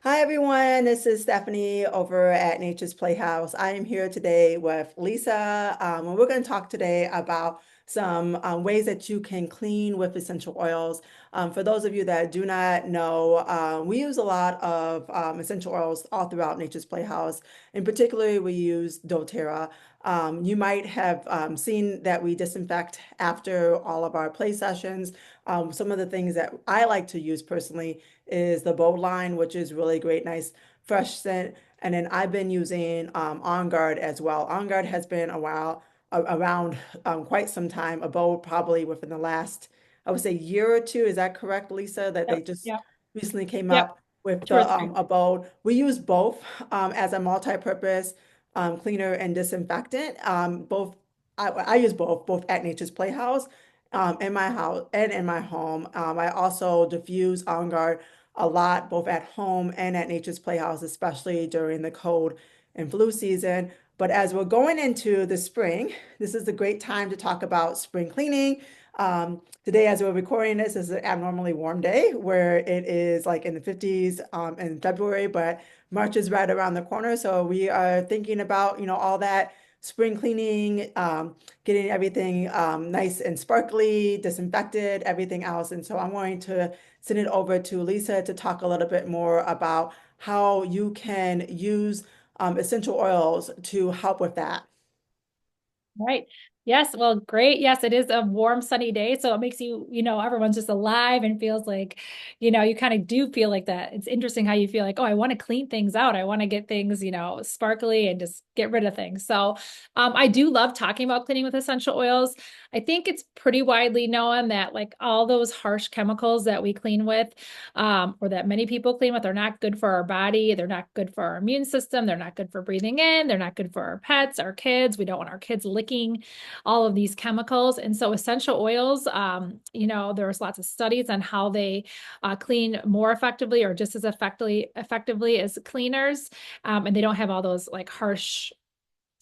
Hi everyone, this is Stephanie over at Nature's Playhouse. I am here today with Lisa, and we're going to talk today about some ways that you can clean with essential oils. For those of you that do not know, we use a lot of essential oils all throughout Nature's Playhouse. In particular, we use doTERRA. You might have seen that we disinfect after all of our play sessions. Some of the things that I like to use personally is the Bold line, which is really great, nice fresh scent. And then I've been using On Guard as well. On Guard has been around quite some time. A Bold probably within the last, I would say, year or two. Is that correct, Lisa? That they Yep, just yep, recently came yep. up with Two or the three. Abode. We use both as a multi-purpose cleaner and disinfectant. I use both at Nature's Playhouse, in my house and in my home. I also diffuse On Guard a lot, both at home and at Nature's Playhouse, especially during the cold and flu season. But as we're going into the spring, this is a great time to talk about spring cleaning. Today, as we're recording this, is an abnormally warm day where it is like in the 50s in February, but March is right around the corner. So we are thinking about, all that spring cleaning, getting everything nice and sparkly, disinfected, everything else. And so I'm going to send it over to Lisa to talk a little bit more about how you can use essential oils to help with that. Right. Yes. Well, great. Yes, it is a warm, sunny day. So it makes you, everyone's just alive and feels like, you kind of do feel like that. It's interesting how you feel like, oh, I want to clean things out. I want to get things, sparkly and just get rid of things. So I do love talking about cleaning with essential oils. I think it's pretty widely known that like all those harsh chemicals that we clean with, or that many people clean with are not good for our body. They're not good for our immune system. They're not good for breathing in. They're not good for our pets, our kids. We don't want our kids licking all of these chemicals. And so essential oils, there's lots of studies on how they clean more effectively or just as effectively as cleaners. And they don't have all those like harsh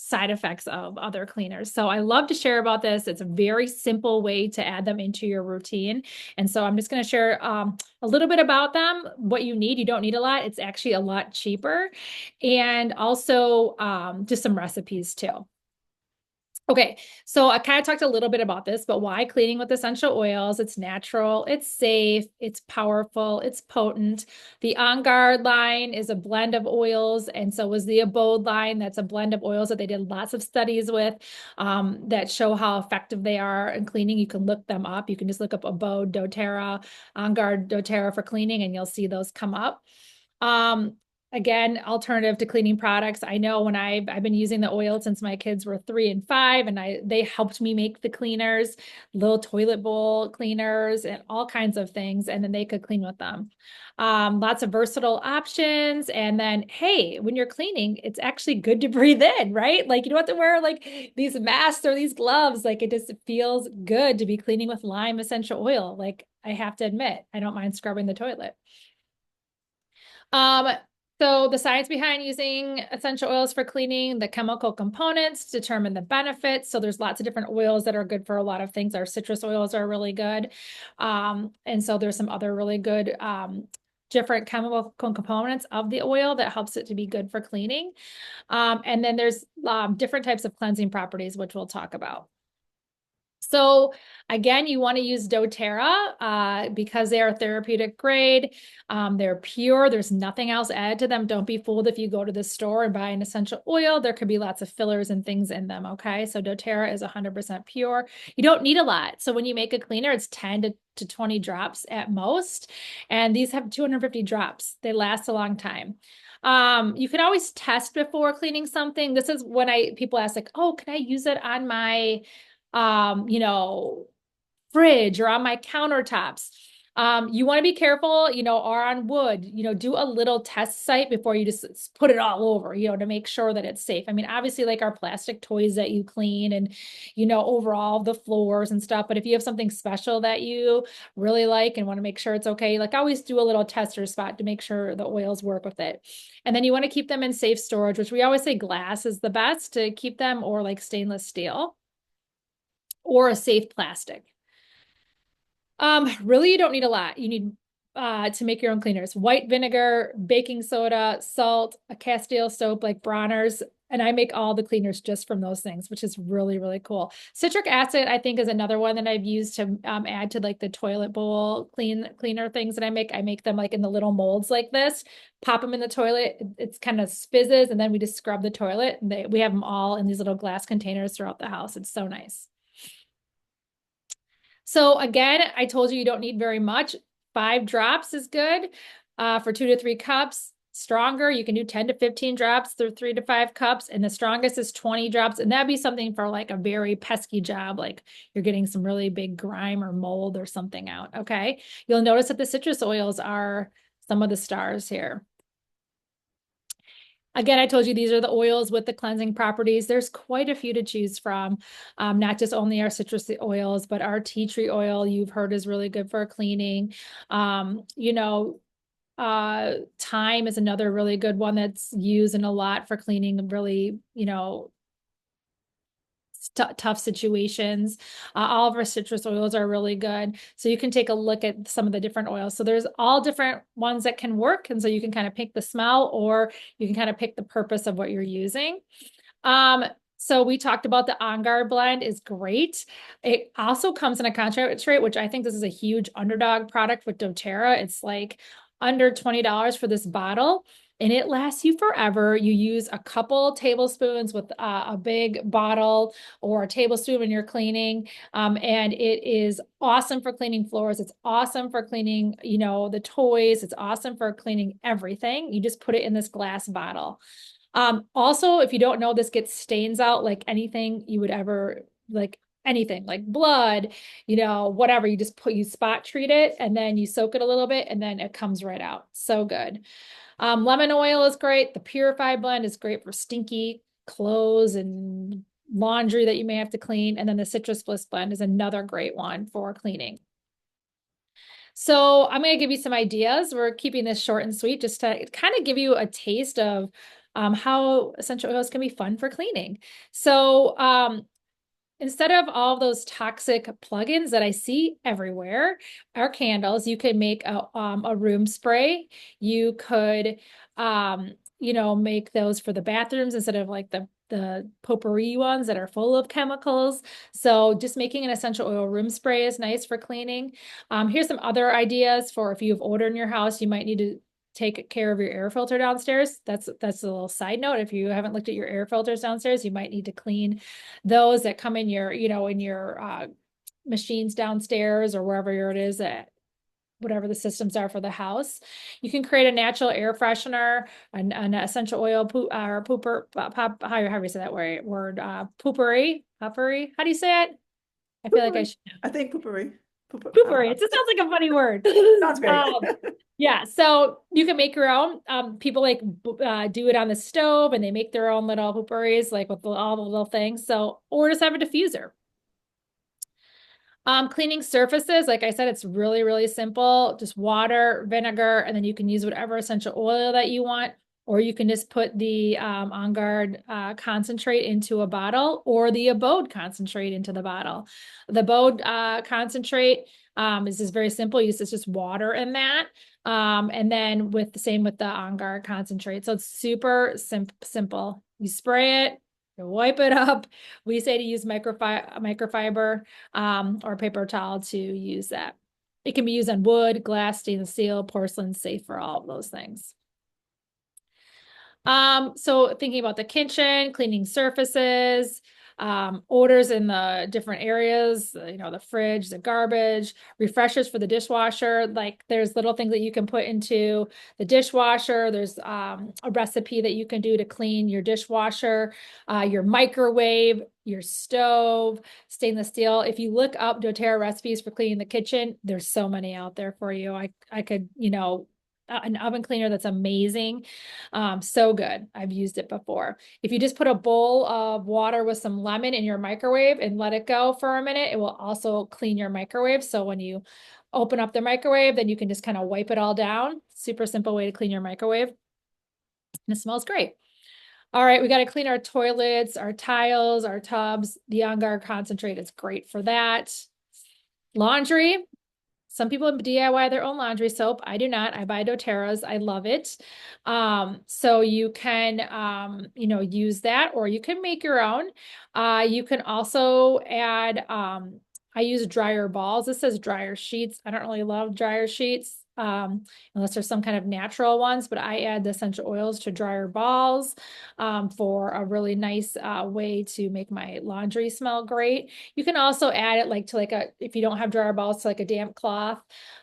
side effects of other cleaners. So I love to share about this. It's a very simple way to add them into your routine. And so I'm just going to share a little bit about them, what you need. You don't need a lot. It's actually a lot cheaper. And also just some recipes too. Okay, so I kind of talked a little bit about this, but why cleaning with essential oils? It's natural, it's safe, it's powerful, it's potent. The On Guard line is a blend of oils, and so was the Abode line. That's a blend of oils that they did lots of studies with that show how effective they are in cleaning. You can look them up. You can just look up Abode, doTERRA, On Guard, doTERRA for cleaning, and you'll see those come up. Um, Again, alternative to cleaning products. I know when I've been using the oil since my kids were 3 and 5, and they helped me make the cleaners, little toilet bowl cleaners, and all kinds of things, and then they could clean with them. Lots of versatile options. And then, hey, when you're cleaning, it's actually good to breathe in, right? Like you don't have to wear like these masks or these gloves. Like it just feels good to be cleaning with lime essential oil. Like I have to admit, I don't mind scrubbing the toilet. Um, so the science behind using essential oils for cleaning, the chemical components determine the benefits. So there's lots of different oils that are good for a lot of things. Our citrus oils are really good. And so there's some other really good different chemical components of the oil that helps it to be good for cleaning. And then there's different types of cleansing properties, which we'll talk about. So again, you want to use doTERRA because they are therapeutic grade. They're pure. There's nothing else added to them. Don't be fooled if you go to the store and buy an essential oil. There could be lots of fillers and things in them. Okay, so doTERRA is 100% pure. You don't need a lot. So when you make a cleaner, it's 10 to 20 drops at most. And these have 250 drops. They last a long time. You can always test before cleaning something. This is when people ask like, oh, can I use it on my um, you know, fridge or on my countertops. You want to be careful, or on wood, do a little test site before you just put it all over, to make sure that it's safe. I mean, obviously, like our plastic toys that you clean and, overall the floors and stuff. But if you have something special that you really like and want to make sure it's okay, like always do a little tester spot to make sure the oils work with it. And then you want to keep them in safe storage, which we always say glass is the best to keep them, or like stainless steel or a safe plastic. Really, you don't need a lot. You need to make your own cleaners: white vinegar, baking soda, salt, a Castile soap like Bronner's. And I make all the cleaners just from those things, which is really, really cool. Citric acid, I think, is another one that I've used to add to like the toilet bowl cleaner things that I make. I make them like in the little molds like this, pop them in the toilet. It's kind of fizzes, and then we just scrub the toilet. And we have them all in these little glass containers throughout the house. It's so nice. So again, I told you don't need very much. 5 drops is good for 2 to 3 cups. Stronger, you can do 10 to 15 drops through 3 to 5 cups. And the strongest is 20 drops. And that'd be something for like a very pesky job, like you're getting some really big grime or mold or something out. Okay. You'll notice that the citrus oils are some of the stars here. Again, I told you these are the oils with the cleansing properties. There's quite a few to choose from, not just only our citrus oils, but our tea tree oil you've heard is really good for cleaning. You know, thyme is another really good one that's used in a lot for cleaning really, you know, tough situations. All of our citrus oils are really good. So you can take a look at some of the different oils. So there's all different ones that can work. And so you can kind of pick the smell, or you can kind of pick the purpose of what you're using. Um, so we talked about the On Guard blend is great. It also comes in a concentrate, which I think this is a huge underdog product with doTERRA. It's like under $20 for this bottle, and it lasts you forever. You use a couple tablespoons with a big bottle or a tablespoon when you're cleaning. And it is awesome for cleaning floors. It's awesome for cleaning, you know, the toys. It's awesome for cleaning everything. You just put it in this glass bottle. Also, if you don't know, this gets stains out like anything you would ever, like anything like blood, you know, whatever. You spot treat it, and then you soak it a little bit, and then it comes right out. So good. Lemon oil is great. The purified blend is great for stinky clothes and laundry that you may have to clean. And then the citrus bliss blend is another great one for cleaning. So I'm going to give you some ideas. We're keeping this short and sweet just to kind of give you a taste of how essential oils can be fun for cleaning. So instead of all those toxic plugins that I see everywhere, our candles, you could make a room spray. You could, you know, make those for the bathrooms instead of like the potpourri ones that are full of chemicals. So just making an essential oil room spray is nice for cleaning. Here's some other ideas for if you have odor in your house, you might need to take care of your air filter downstairs. That's a little side note. If you haven't looked at your air filters downstairs, you might need to clean those that come in your, you know, in your machines downstairs or wherever it is that whatever the systems are for the house. You can create a natural air freshener, an essential oil or pooper, how do you say that word? Poopery. How do you say it? I feel like I Poopery. should know. I think poopery. I don't Poopery. It know. just sounds like a funny word. Sounds great. Um, yeah, so you can make your own. People like do it on the stove, and they make their own little pooperies, like with all the little things. So, or just have a diffuser. Cleaning surfaces, like I said, it's really, really simple. Just water, vinegar, and then you can use whatever essential oil that you want, or you can just put the On Guard concentrate into a bottle, or the Abode concentrate into the bottle. The Abode concentrate is just very simple. It's just water in that. And then with the same with the On Guard concentrate. So it's super simple. You spray it, you wipe it up. We say to use microfiber or paper towel to use that. It can be used on wood, glass, stainless steel, porcelain, safe for all of those things. So thinking about the kitchen, cleaning surfaces, odors in the different areas, you know, the fridge, the garbage, refreshers for the dishwasher. Like there's little things that you can put into the dishwasher. There's a recipe that you can do to clean your dishwasher, your microwave, your stove, stainless steel. If you look up doTERRA recipes for cleaning the kitchen, there's so many out there for you. I could, you know, an oven cleaner that's amazing. So good. I've used it before. If you just put a bowl of water with some lemon in your microwave and let it go for a minute, it will also clean your microwave. So when you open up the microwave, then you can just kind of wipe it all down. Super simple way to clean your microwave. And it smells great. All right, we got to clean our toilets, our tiles, our tubs. The On Guard concentrate is great for that. Laundry. Some people DIY their own laundry soap. I do not. I buy doTERRA's. I love it. So you can, use that, or you can make your own. You can also add, I use dryer balls. This says dryer sheets. I don't really love dryer sheets. Unless there's some kind of natural ones, but I add the essential oils to dryer balls for a really nice way to make my laundry smell great. You can also add it like to like a, if you don't have dryer balls, to like a damp cloth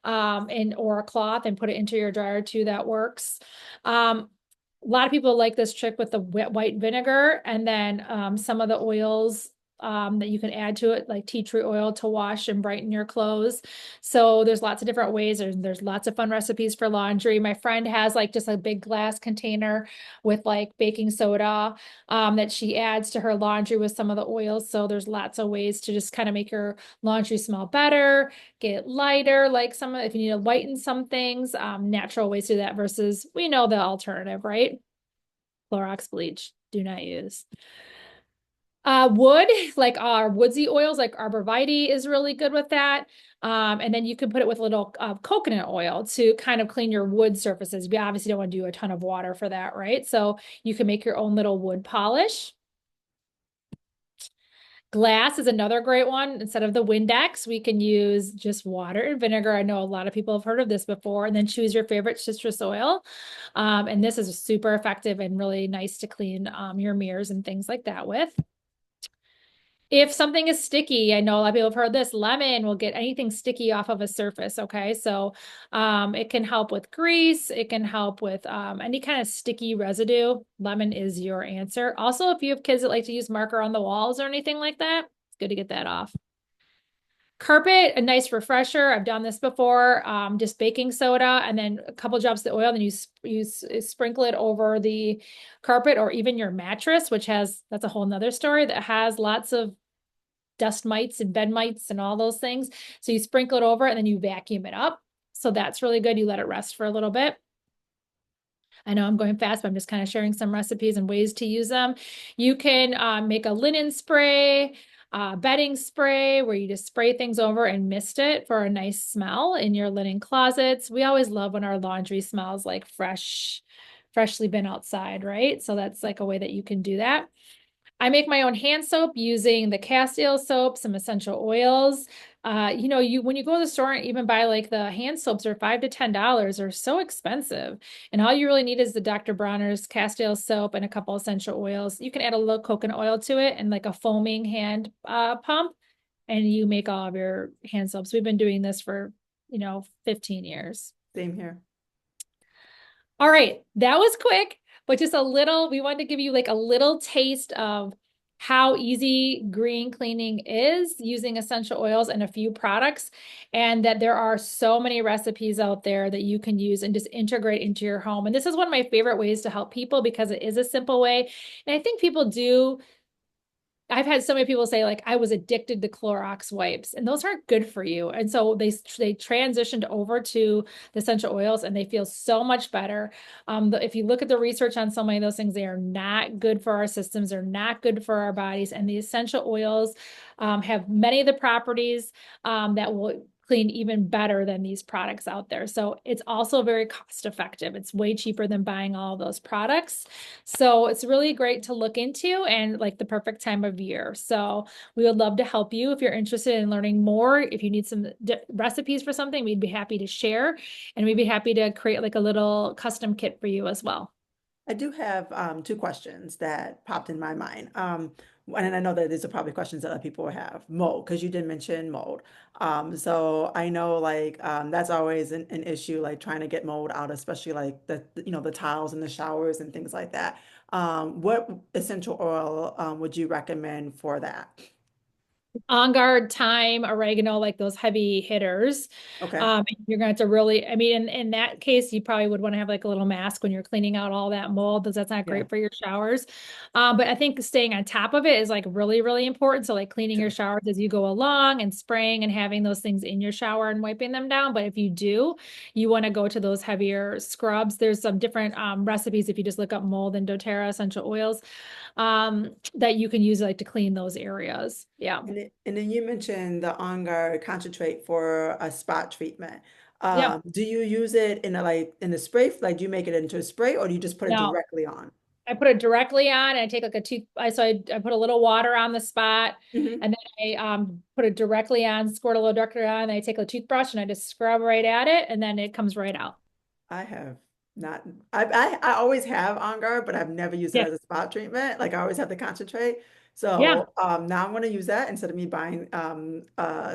and or a cloth and put it into your dryer too. That works. A lot of people like this trick with the wet white vinegar, and then some of the oils that you can add to it, like tea tree oil to wash and brighten your clothes. So there's lots of different ways. There's lots of fun recipes for laundry. My friend has like just a big glass container with like baking soda that she adds to her laundry with some of the oils. So there's lots of ways to just kind of make your laundry smell better, get lighter, like some, if you need to whiten some things, natural ways to do that versus we know the alternative, right? Clorox bleach, do not use. Wood, like our woodsy oils, like arborvitae is really good with that. And then you can put it with a little coconut oil to kind of clean your wood surfaces. We obviously don't want to do a ton of water for that, right? So you can make your own little wood polish. Glass is another great one. Instead of the Windex, we can use just water and vinegar. I know a lot of people have heard of this before. And then choose your favorite citrus oil. And this is super effective and really nice to clean your mirrors and things like that with. If something is sticky, I know a lot of people have heard this, lemon will get anything sticky off of a surface. Okay. So it can help with grease. It can help with any kind of sticky residue. Lemon is your answer. Also, if you have kids that like to use marker on the walls or anything like that, it's good to get that off. Carpet, a nice refresher. I've done this before. Just baking soda and then a couple drops of oil, then you sprinkle it over the carpet or even your mattress, which has, that's a whole nother story, that has lots of dust mites and bed mites and all those things. So you sprinkle it over and then you vacuum it up. So that's really good. You let it rest for a little bit. I know I'm going fast, but I'm just kind of sharing some recipes and ways to use them. You can make a linen spray, bedding spray, where you just spray things over and mist it for a nice smell in your linen closets. We always love when our laundry smells like freshly been outside, right? So that's like a way that you can do that. I make my own hand soap using the castile soap, some essential oils. When you go to the store and even buy like the hand soaps are $5 to $10, are so expensive. And all you really need is the Dr. Bronner's castile soap and a couple essential oils. You can add a little coconut oil to it and like a foaming hand pump, and you make all of your hand soaps. We've been doing this for, 15 years. Same here. All right, that was quick, but just a little, we wanted to give you like a little taste of how easy green cleaning is using essential oils and a few products, and that there are so many recipes out there that you can use and just integrate into your home. And this is one of my favorite ways to help people because it is a simple way. And I think people do, I've had so many people say like I was addicted to Clorox wipes, and those aren't good for you. And so they transitioned over to the essential oils, and they feel so much better. If you look at the research on so many of those things, they are not good for our systems. They're not good for our bodies. And the essential oils have many of the properties that will clean even better than these products out there. So it's also very cost effective. It's way cheaper than buying all those products. So it's really great to look into and like the perfect time of year. So we would love to help you if you're interested in learning more. If you need some recipes for something, we'd be happy to share, and we'd be happy to create like a little custom kit for you as well. I do have two questions that popped in my mind. And I know that these are probably questions that other people will have. Mold, because you did mention mold. So I know like that's always an issue, like trying to get mold out, especially like the tiles in the showers and things like that. What essential oil would you recommend for that? On guard, thyme, oregano, like those heavy hitters. Okay. You're going to have to really, I mean, in that case, you probably would want to have like a little mask when you're cleaning out all that mold, because that's not Yeah. great for your showers. But I think staying on top of it is like really, really important. So like cleaning your True. showers as you go along and spraying and having those things in your shower and wiping them down. But if you do, you want to go to those heavier scrubs. There's some different recipes if you just look up mold and doTERRA essential oils. that you can use like to clean those areas. Yeah. And then you mentioned the On Guard concentrate for a spot treatment. Yep. Do you use it in a like in a spray? Like, do you make it into a spray or do you just put it No, directly on? I put it directly on and I take like a tooth, I put a little water on the spot Mhm. and then I put it directly on, squirt a little directly on, and I take a toothbrush and I just scrub right at it and then it comes right out. I have not. I always have On Guard, but I've never used it Yeah. as a spot treatment. Like I always have to concentrate. Yeah. So now I'm going to use that instead of me buying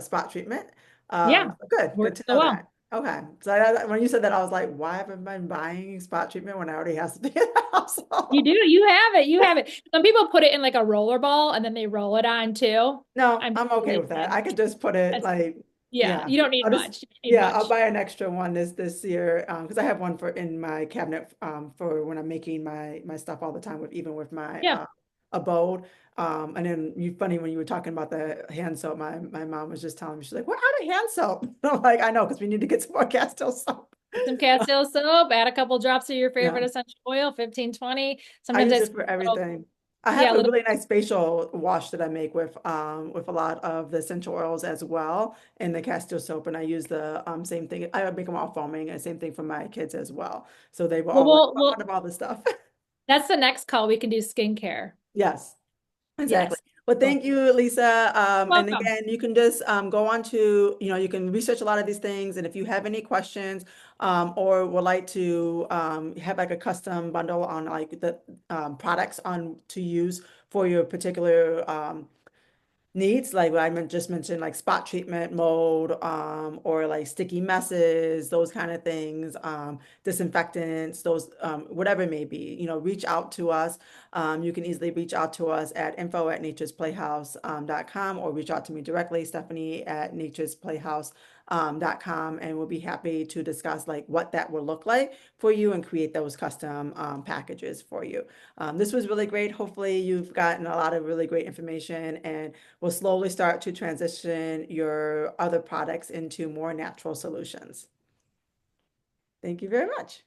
spot treatment. Yeah. Good Works to so know that. well. Okay. So when you said that, I was like, why haven't I been buying spot treatment when I already have something in the house? You do, you have it, you have it. Some people put it in like a roller ball and then they roll it on too. No, I'm I'm okay totally with that. fan. I could just put it That's, like, yeah, yeah, you don't need I'll just, much. You don't need yeah, I'll much. buy an extra one this year because I have one for in my cabinet for when I'm making my stuff all the time with even with my Yeah. abode. And then funny when you were talking about the hand soap, my mom was just telling me she's like, "We're out of hand soap." I'm like, "I know because we need to get some more Castile soap." Get some Castile soap, add a couple drops of your Yeah. favorite essential oil, 15, 20. I Sometimes use I it sprinkle for a little, everything. I yeah, have a a little, really nice facial wash that I make with a lot of the essential oils as well and the Castile soap. And I use the same thing. I make them all foaming and same thing for my kids as well. So they were well, all like, "What kind well, of all this stuff?" that's the next call. We can do skincare. Yes. Exactly. Yes. Well, Cool. thank you, Lisa. And Welcome. again, you can just go on to, you can research a lot of these things. And if you have any questions or would like to have like a custom bundle on like the products on to use for your particular needs, like what just mentioned, like spot treatment mode, or like sticky messes, those kind of things, disinfectants, those, whatever it may be, reach out to us. You can easily reach out to us at info@naturesplayhouse.com or reach out to me directly, Stephanie at naturesplayhouse.com, and we'll be happy to discuss like what that will look like for you and create those custom packages for you. This was really great. Hopefully you've gotten a lot of really great information and will slowly start to transition your other products into more natural solutions. Thank you very much.